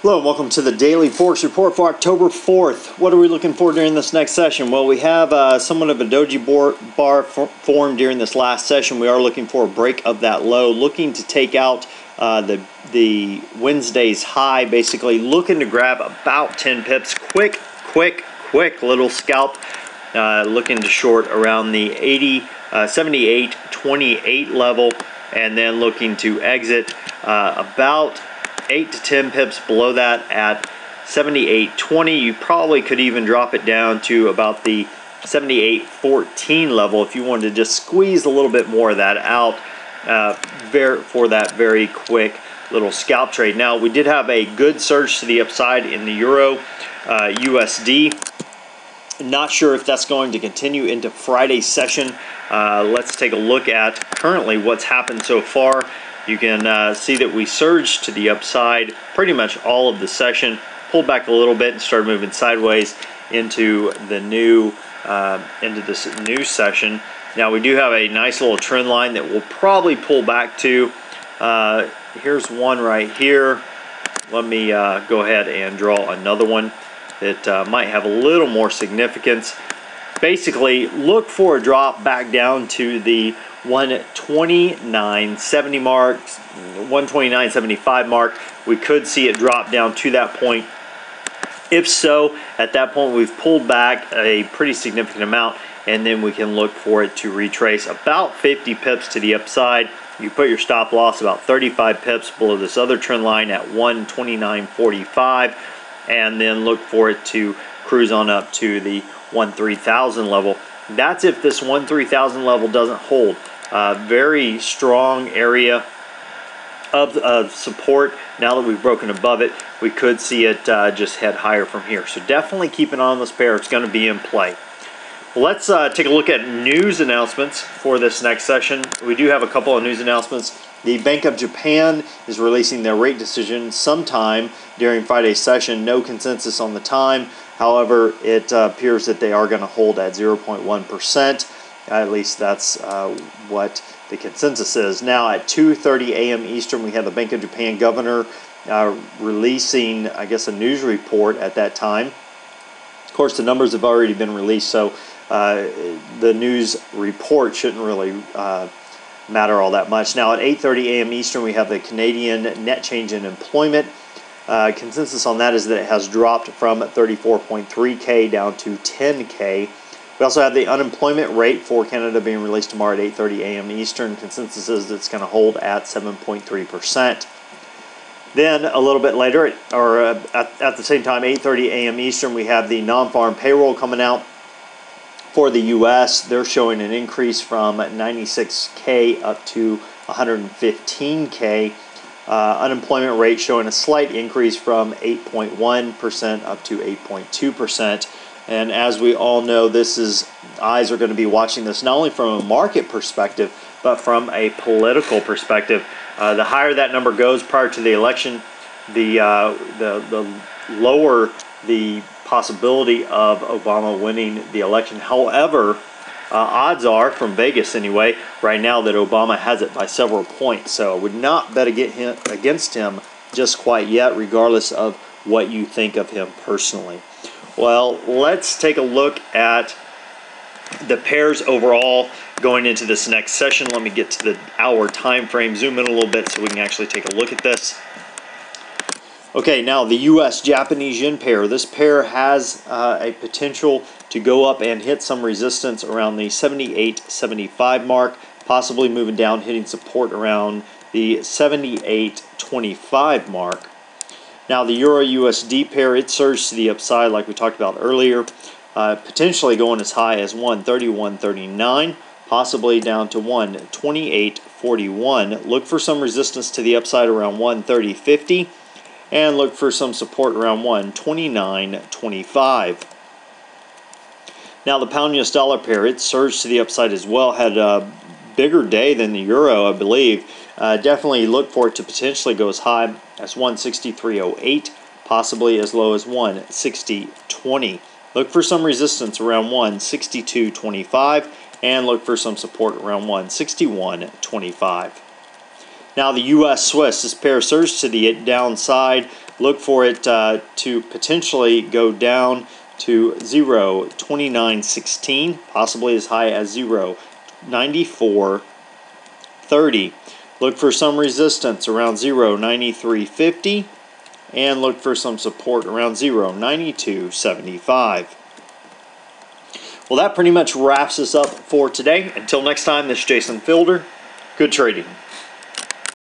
Hello and welcome to the Daily Forex Report for October 4th. What are we looking for during this next session? Well, we have somewhat of a doji bar formed during this last session. We are looking for a break of that low, looking to take out the Wednesday's high, basically looking to grab about 10 pips. Quick little scalp, looking to short around the 78.28 level, and then looking to exit about 8 to 10 pips below that at 78.20. You probably could even drop it down to about the 78.14 level if you wanted to just squeeze a little bit more of that out for that very quick little scalp trade. Now, we did have a good surge to the upside in the Euro USD. Not sure if that's going to continue into Friday's session. Let's take a look at currently what's happened so far. You can see that we surged to the upside pretty much all of the session, pulled back a little bit and started moving sideways into this new session. Now we do have a nice little trend line that we'll probably pull back to. Here's one right here. Let me go ahead and draw another one that might have a little more significance. Basically, look for a drop back down to the 129.70 mark, 129.75 mark. We could see it drop down to that point. If so, at that point we've pulled back a pretty significant amount, and then we can look for it to retrace about 50 pips to the upside. You put your stop loss about 35 pips below this other trend line at 129.45, and then look for it to cruise on up to the 13,000 level. That's if this 13,000 level doesn't hold. Very strong area of support. Now that we've broken above it, we could see it just head higher from here. So definitely keep an eye on this pair. It's going to be in play. Well, let's take a look at news announcements for this next session. We do have a couple of news announcements. The Bank of Japan is releasing their rate decision sometime during Friday's session. No consensus on the time. However, it appears that they are going to hold at 0.1%. At least that's what the consensus is. Now at 2:30 a.m. Eastern, we have the Bank of Japan governor releasing, I guess, a news report at that time. Of course, the numbers have already been released, so the news report shouldn't really matter all that much. Now at 8:30 a.m. Eastern, we have the Canadian net change in employment. Consensus on that is that it has dropped from 34.3K down to 10K. We also have the unemployment rate for Canada being released tomorrow at 8:30 a.m. Eastern. Consensus is that it's going to hold at 7.3%. Then a little bit later, at the same time, 8:30 a.m. Eastern, we have the non-farm payroll coming out for the U.S. They're showing an increase from 96K up to 115K. Unemployment rate showing a slight increase from 8.1% up to 8.2%. And as we all know, eyes are going to be watching this not only from a market perspective, but from a political perspective. The higher that number goes prior to the election, the lower the possibility of Obama winning the election. However, odds are, from Vegas anyway, right now that Obama has it by several points. So I would not bet against him just quite yet, regardless of what you think of him personally. Well, let's take a look at the pairs overall going into this next session. Let me get to the hour time frame, zoom in a little bit so we can actually take a look at this. Okay, now the U.S.-Japanese yen pair. This pair has a potential to go up and hit some resistance around the 78.75 mark, possibly moving down, hitting support around the 78.25 mark. Now the Euro-USD pair, it surged to the upside like we talked about earlier, potentially going as high as 131.39, possibly down to 128.41. Look for some resistance to the upside around 130.50. And look for some support around 129.25. Now the pound-US dollar pair, it surged to the upside as well. Had a bigger day than the euro, I believe. Definitely look for it to potentially go as high as 163.08, possibly as low as 160.20. Look for some resistance around 162.25, and look for some support around 161.25. Now the U.S. Swiss, this pair surged to the downside. Look for it to potentially go down to 0.2916, possibly as high as 0.9430. Look for some resistance around 0.9350, and look for some support around 0.9275. Well, that pretty much wraps us up for today. Until next time, this is Jason Fielder. Good trading.